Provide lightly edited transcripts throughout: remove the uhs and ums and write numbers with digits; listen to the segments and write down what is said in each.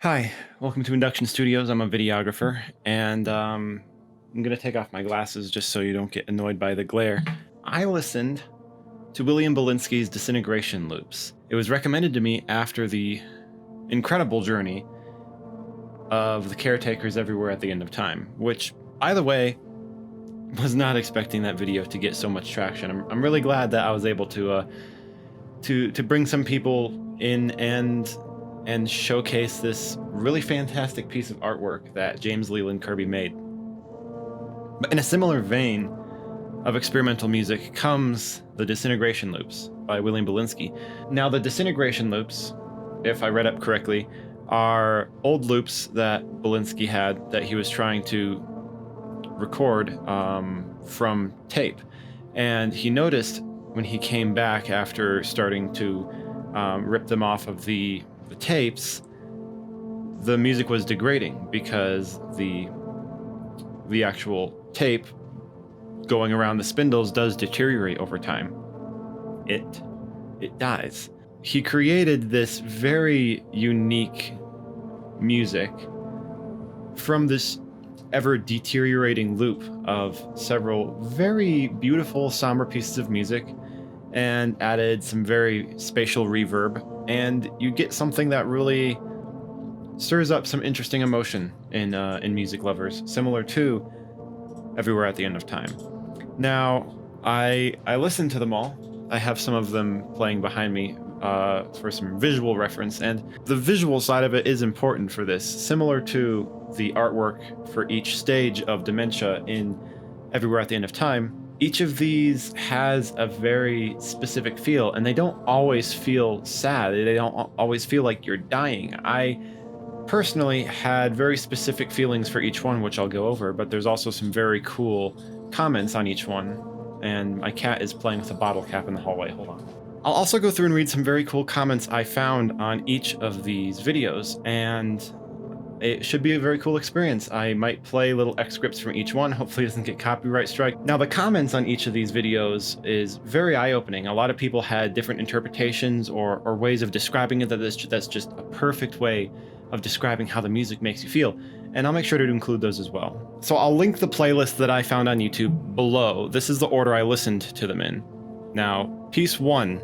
Hi, welcome to Induction Studios. I'm a videographer, and I'm going to take off my glasses just so you don't get annoyed by the glare. I listened to William Belinsky's Disintegration loops. It was recommended to me after the incredible journey of the caretakers everywhere at the end of time, which, by the way, was not expecting that video to get so much traction. I'm really glad that I was able to bring some people in and showcase this really fantastic piece of artwork that James Leland Kirby made. But in a similar vein of experimental music comes the Disintegration loops by William Belinsky. Now, the Disintegration loops, if I read up correctly, are old loops that Belinsky had that he was trying to record from tape. And he noticed when he came back after starting to rip them off of the tapes, the music was degrading because the actual tape going around the spindles does deteriorate over time. It dies. He created this very unique music from this ever deteriorating loop of several very beautiful somber pieces of music and added some very spatial reverb, and you get something that really stirs up some interesting emotion in music lovers, similar to Everywhere at the End of Time. Now, I listened to them all. I have some of them playing behind me for some visual reference, and the visual side of it is important for this, similar to the artwork for each stage of dementia in Everywhere at the End of Time. Each of these has a very specific feel, and they don't always feel sad. They don't always feel like you're dying. I personally had very specific feelings for each one, which I'll go over, but there's also some very cool comments on each one. And my cat is playing with a bottle cap in the hallway. Hold on. I'll also go through and read some very cool comments I found on each of these videos, and it should be a very cool experience. I might play little excerpts from each one. Hopefully it doesn't get copyright strike. Now, the comments on each of these videos is very eye-opening. A lot of people had different interpretations or ways of describing it that's just a perfect way of describing how the music makes you feel. And I'll make sure to include those as well. So I'll link the playlist that I found on YouTube below. This is the order I listened to them in. Now, piece 1,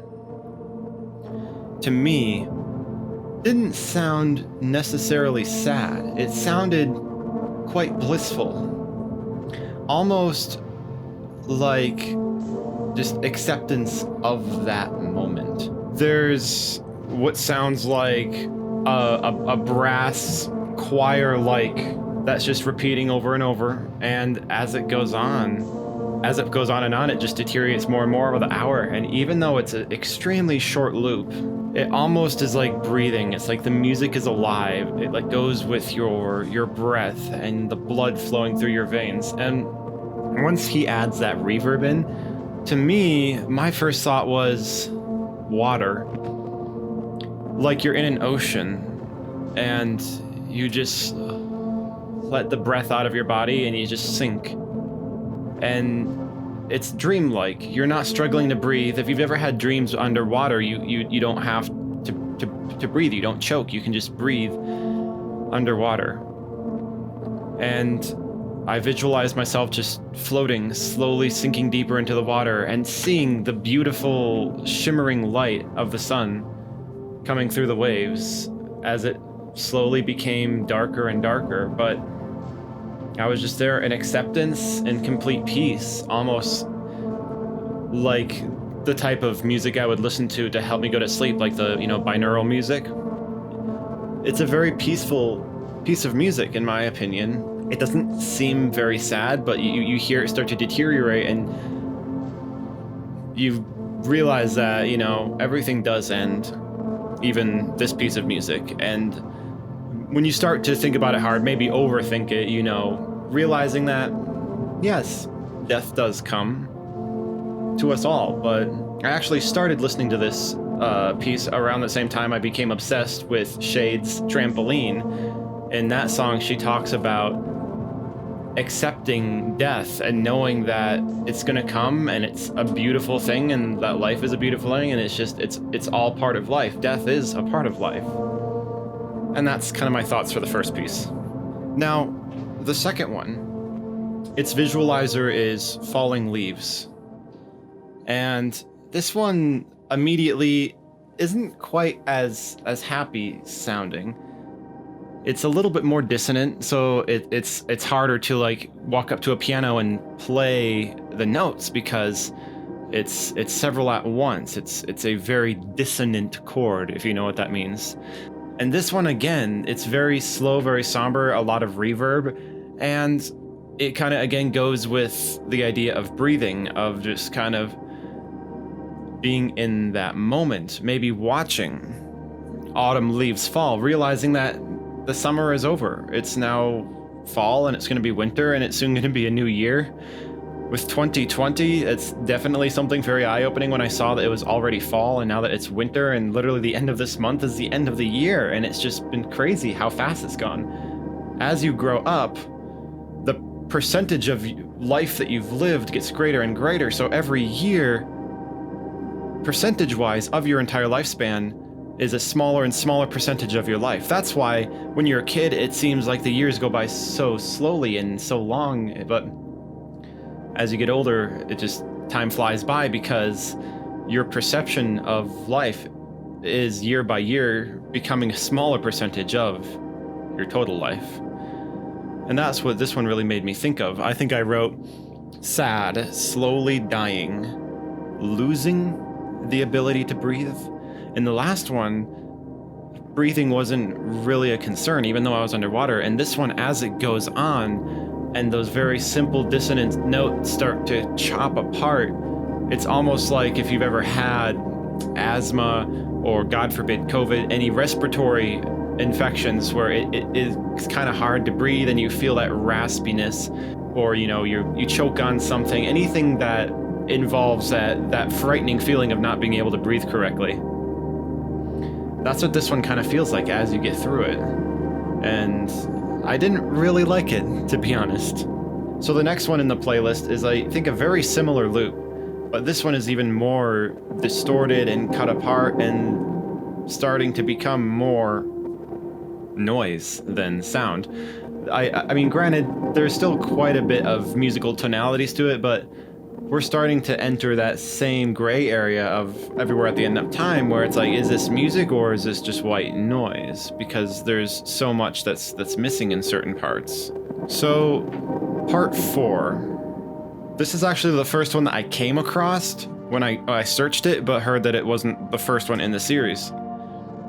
to me, didn't sound necessarily sad. It sounded quite blissful. Almost like just acceptance of that moment. There's what sounds like a brass choir that's just repeating over and over, and as it goes on and on, it just deteriorates more and more over the hour. And even though it's an extremely short loop, it almost is like breathing. It's like the music is alive. It like goes with your breath and the blood flowing through your veins. And once he adds that reverb in, to me, my first thought was water. Like you're in an ocean and you just let the breath out of your body and you just sink. And it's dreamlike. You're not struggling to breathe. If you've ever had dreams underwater, you don't have to breathe. You don't choke. You can just breathe underwater. And I visualized myself just floating, slowly sinking deeper into the water and seeing the beautiful shimmering light of the sun coming through the waves as it slowly became darker and darker. But I was just there in acceptance and complete peace, almost like the type of music I would listen to help me go to sleep, like the, binaural music. It's a very peaceful piece of music, in my opinion. It doesn't seem very sad, but you hear it start to deteriorate, and you realize that, everything does end, even this piece of music. And when you start to think about it hard, maybe overthink it, realizing that, yes, death does come to us all. But I actually started listening to this piece around the same time I became obsessed with Shade's Trampoline. In that song, she talks about accepting death and knowing that it's gonna come and it's a beautiful thing and that life is a beautiful thing, and it's all part of life. Death is a part of life. And that's kind of my thoughts for the first piece. Now, the second one, its visualizer is falling leaves. And this one immediately isn't quite as happy sounding. It's a little bit more dissonant, so it's harder to like walk up to a piano and play the notes because it's several at once. It's a very dissonant chord, if you know what that means. And this one again, it's very slow, very somber, a lot of reverb, and it kind of again goes with the idea of breathing, of just kind of being in that moment, maybe watching autumn leaves fall, realizing that the summer is over. It's now fall and it's going to be winter and it's soon going to be a new year. With 2020, it's definitely something very eye-opening when I saw that it was already fall and now that it's winter and literally the end of this month is the end of the year, and it's just been crazy how fast it's gone. As you grow up, the percentage of life that you've lived gets greater and greater, so every year, percentage-wise of your entire lifespan, is a smaller and smaller percentage of your life. That's why when you're a kid, it seems like the years go by so slowly and so long, but as you get older, time flies by because your perception of life is year by year becoming a smaller percentage of your total life. And that's what this one really made me think of. I think I wrote, sad, slowly dying, losing the ability to breathe. In the last one, breathing wasn't really a concern, even though I was underwater. And this one, as it goes on, and those very simple dissonant notes start to chop apart, it's almost like if you've ever had asthma or, God forbid, COVID, any respiratory infections where it's kind of hard to breathe and you feel that raspiness, or you choke on something, anything that involves that frightening feeling of not being able to breathe correctly. That's what this one kind of feels like as you get through it. And I didn't really like it, to be honest. So the next one in the playlist is, I think, a very similar loop, but this one is even more distorted and cut apart and starting to become more noise than sound. I mean, granted, there's still quite a bit of musical tonalities to it, but we're starting to enter that same gray area of Everywhere at the End of Time, where it's like, is this music or is this just white noise? Because there's so much that's missing in certain parts. So, part 4. This is actually the first one that I came across when I searched it, but heard that it wasn't the first one in the series.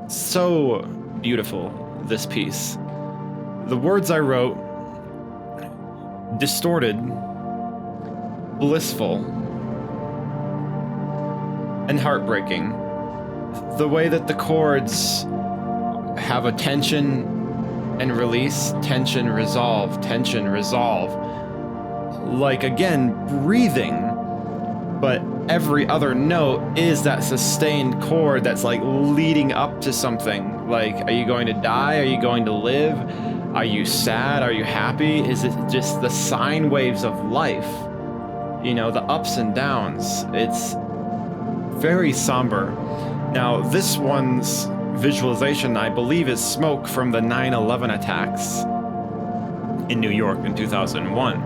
So beautiful, this piece. The words I wrote: distorted, blissful, and heartbreaking. The way that the chords have a tension and release, tension, resolve, tension, resolve. Like, again, breathing, but every other note is that sustained chord that's like leading up to something. Like, are you going to die? Are you going to live? Are you sad? Are you happy? Is it just the sine waves of life? The ups and downs. It's very somber. Now, this one's visualization, I believe, is smoke from the 9/11 attacks in New York in 2001.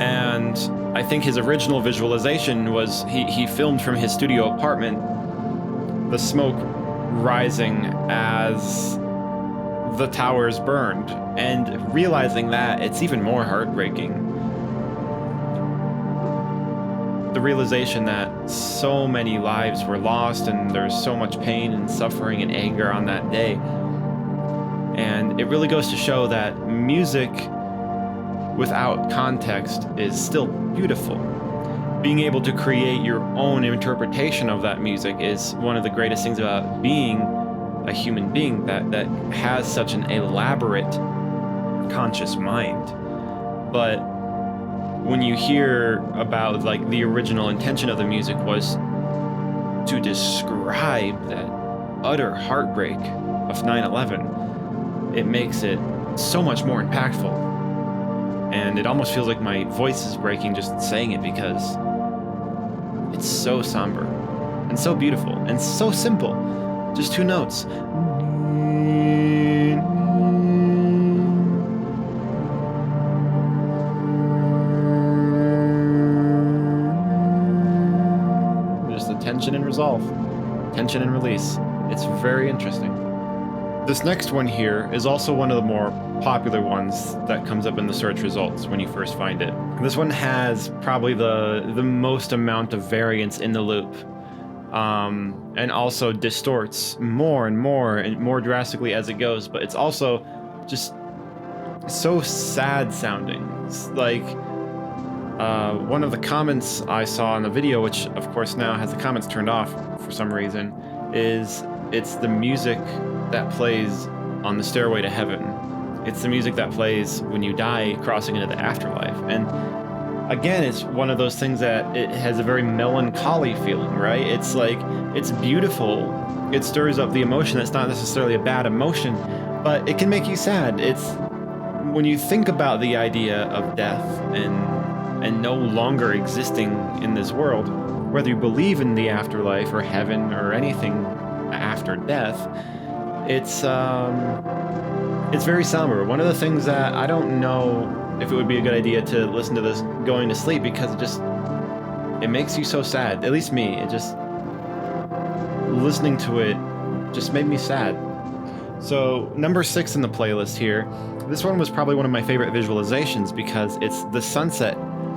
And I think his original visualization was he filmed from his studio apartment the smoke rising as the towers burned, and realizing that, it's even more heartbreaking. The realization that so many lives were lost and there's so much pain and suffering and anger on that day. And it really goes to show that music without context is still beautiful. Being able to create your own interpretation of that music is one of the greatest things about being a human being that has such an elaborate conscious mind. But when you hear about, like, the original intention of the music was to describe that utter heartbreak of 9/11, it makes it so much more impactful. And it almost feels like my voice is breaking just saying it, because it's so somber and so beautiful and so simple. Just 2 notes. resolve, tension and release. It's very interesting. This next one here is also one of the more popular ones that comes up in the search results when you first find it. This one has probably the most amount of variance in the loop, and also distorts more and more drastically as it goes, but it's also just so sad sounding. It's like one of the comments I saw in the video, which of course now has the comments turned off for some reason, is it's the music that plays on the stairway to heaven. It's the music that plays when you die crossing into the afterlife. And again, it's one of those things that it has a very melancholy feeling, right? It's like, it's beautiful. It stirs up the emotion. That's not necessarily a bad emotion, but it can make you sad. It's when you think about the idea of death and no longer existing in this world, whether you believe in the afterlife or heaven or anything after death, it's very somber. One of the things that I don't know if it would be a good idea to listen to this going to sleep, because it makes you so sad. At least me, it just, listening to it just made me sad. So number 6 in the playlist here, this one was probably one of my favorite visualizations because it's the sunset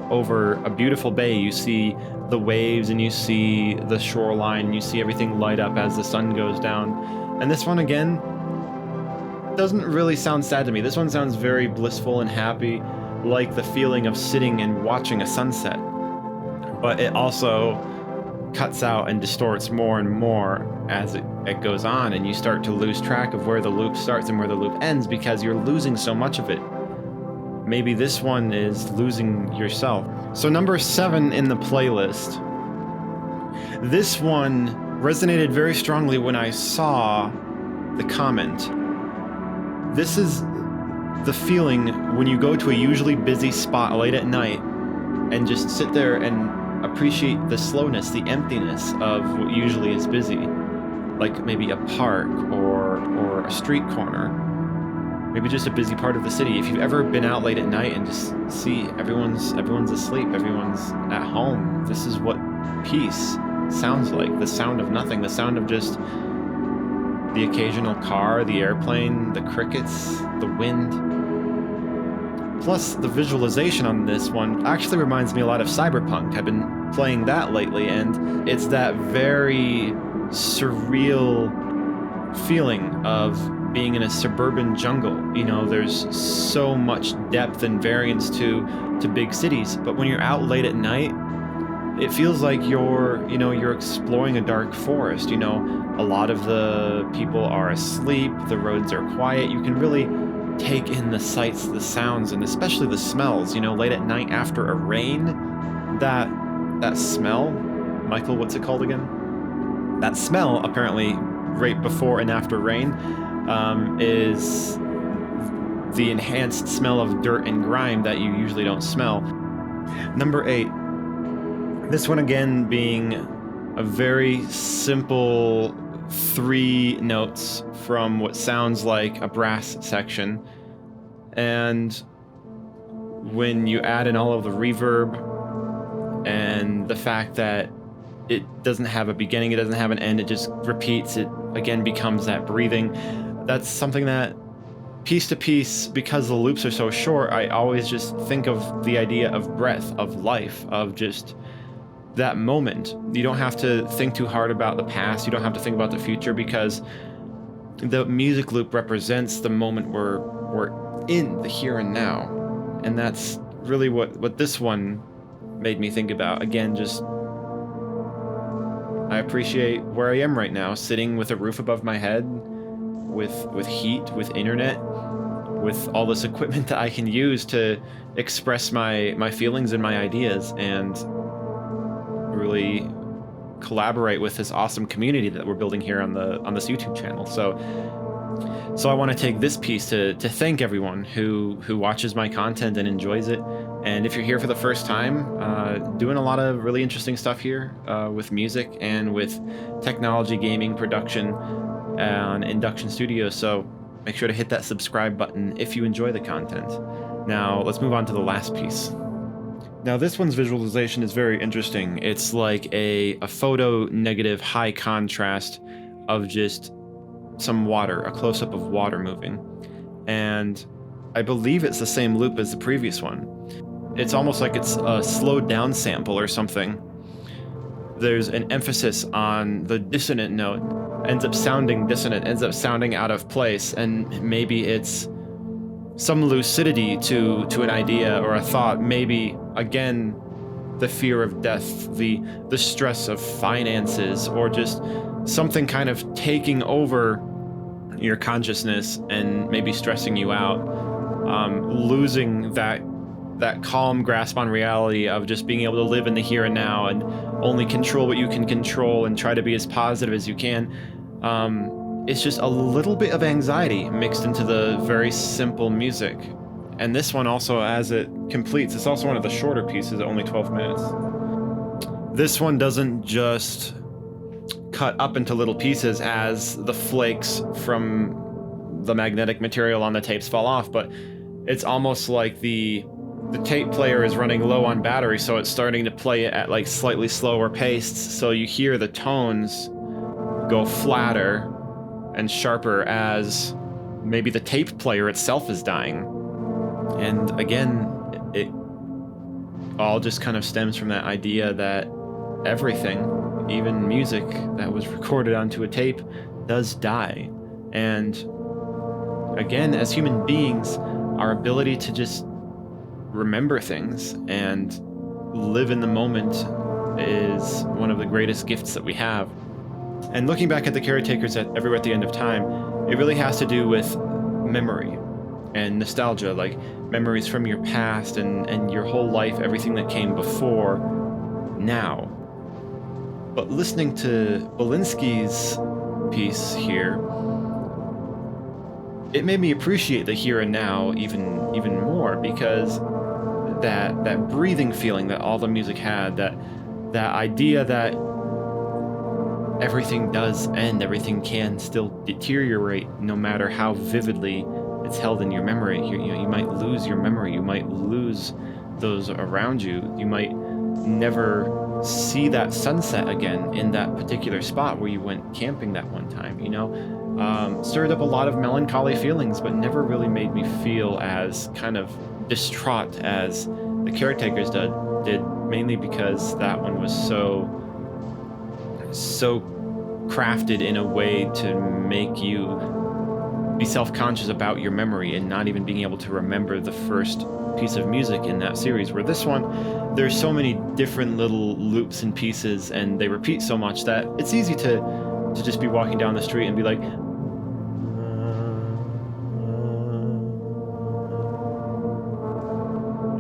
over a beautiful bay. You see the waves and you see the shoreline, you see everything light up as the sun goes down. And this one again doesn't really sound sad to me. This one sounds very blissful and happy, like the feeling of sitting and watching a sunset. But it also cuts out and distorts more and more as it goes on, and you start to lose track of where the loop starts and where the loop ends because you're losing so much of it. Maybe this one is losing yourself. So number 7 in the playlist. This one resonated very strongly when I saw the comment. This is the feeling when you go to a usually busy spot late at night and just sit there and appreciate the slowness, the emptiness of what usually is busy. Like maybe a park or a street corner. Maybe just a busy part of the city. If you've ever been out late at night and just see everyone's asleep, everyone's at home, this is what peace sounds like. The sound of nothing, the sound of just the occasional car, the airplane, the crickets, the wind. Plus, the visualization on this one actually reminds me a lot of Cyberpunk. I've been playing that lately, and it's that very surreal feeling of being in a suburban jungle. You know, there's so much depth and variance to big cities, but when you're out late at night, it feels like you're exploring a dark forest. You know, a lot of the people are asleep, the roads are quiet. You can really take in the sights, the sounds, and especially the smells. You know, late at night after a rain, that smell, Michael, what's it called again? That smell, apparently, right before and after rain, is the enhanced smell of dirt and grime that you usually don't smell. Number 8. This one again being a very simple 3 notes from what sounds like a brass section. And when you add in all of the reverb and the fact that it doesn't have a beginning, it doesn't have an end, it just repeats, it again becomes that breathing. That's something that piece to piece, because the loops are so short, I always just think of the idea of breath, of life, of just that moment. You don't have to think too hard about the past, you don't have to think about the future, because the music loop represents the moment we're in, the here and now. And that's really what this one made me think about. Again, just I appreciate where I am right now, sitting with a roof above my head, with heat, with internet, with all this equipment that I can use to express my feelings and my ideas, and really collaborate with this awesome community that we're building here on this YouTube channel. So I want to take this piece to thank everyone who watches my content and enjoys it. And if you're here for the first time, doing a lot of really interesting stuff here with music and with technology, gaming, production, and Induction Studios. So make sure to hit that subscribe button if you enjoy the content. Now let's move on to the last piece. Now this one's visualization is very interesting. It's like a photo negative high contrast of just some water, a close-up of water moving. And I believe it's the same loop as the previous one. It's almost like it's a slowed down sample or something. There's an emphasis on the dissonant note, ends up sounding dissonant, ends up sounding out of place, and maybe it's some lucidity to an idea or a thought. Maybe, again, the fear of death, the stress of finances, or just something kind of taking over your consciousness and maybe stressing you out, losing that calm grasp on reality of just being able to live in the here and now and only control what you can control and try to be as positive as you can. It's just a little bit of anxiety mixed into the very simple music. And this one also, as it completes, it's also one of the shorter pieces at only 12 minutes. This one doesn't just cut up into little pieces as the flakes from the magnetic material on the tapes fall off, but it's almost like the tape player is running low on battery, so it's starting to play it at like slightly slower pace, so you hear the tones go flatter and sharper as maybe the tape player itself is dying. And again, it all just kind of stems from that idea that everything, even music that was recorded onto a tape, does die. And again, as human beings, our ability to just remember things and live in the moment is one of the greatest gifts that we have. And looking back at the caretakers everywhere at the end of time, it really has to do with memory and nostalgia, like memories from your past and your whole life, everything that came before now. But listening to Belinsky's piece here, it made me appreciate the here and now even more, because that breathing feeling that all the music had, that idea that everything does end, everything can still deteriorate no matter how vividly it's held in your memory. You might lose your memory, you might lose those around you, you might never see that sunset again in that particular spot where you went camping that one time, stirred up a lot of melancholy feelings, but never really made me feel as kind of distraught as the caretakers did, mainly because that one was so crafted in a way to make you be self-conscious about your memory and not even being able to remember the first piece of music in that series. Where this one, there's so many different little loops and pieces, and they repeat so much that it's easy to just be walking down the street and be like,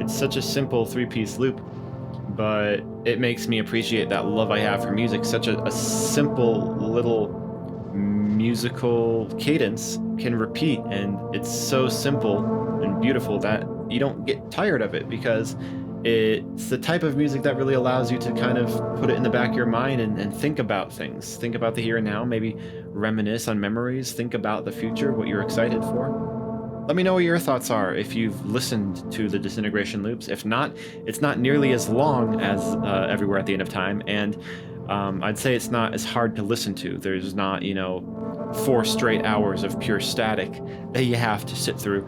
it's such a simple 3-piece loop, but it makes me appreciate that love I have for music. Such a simple little musical cadence can repeat, and it's so simple and beautiful that you don't get tired of it, because it's the type of music that really allows you to kind of put it in the back of your mind and think about things. Think about the here and now, maybe reminisce on memories, think about the future, what you're excited for. Let me know what your thoughts are if you've listened to the Disintegration loops. If not, it's not nearly as long as Everywhere at the End of Time, and I'd say it's not as hard to listen to. There's not, 4 straight hours of pure static that you have to sit through.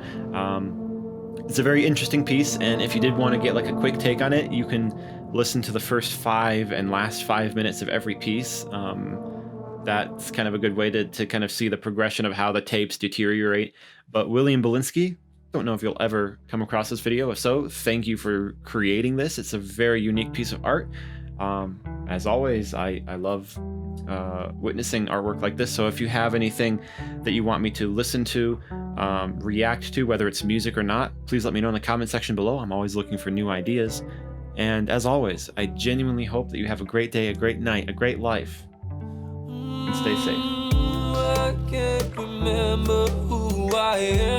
It's a very interesting piece, and if you did want to get like a quick take on it, you can listen to the first 5 and last 5 minutes of every piece. That's kind of a good way to kind of see the progression of how the tapes deteriorate. But William Belinsky, don't know if you'll ever come across this video. If so, thank you for creating this. It's a very unique piece of art. As always, I love witnessing artwork like this. So if you have anything that you want me to listen to, react to, whether it's music or not, please let me know in the comment section below. I'm always looking for new ideas. And as always, I genuinely hope that you have a great day, a great night, a great life, and stay safe. I can't remember who I am.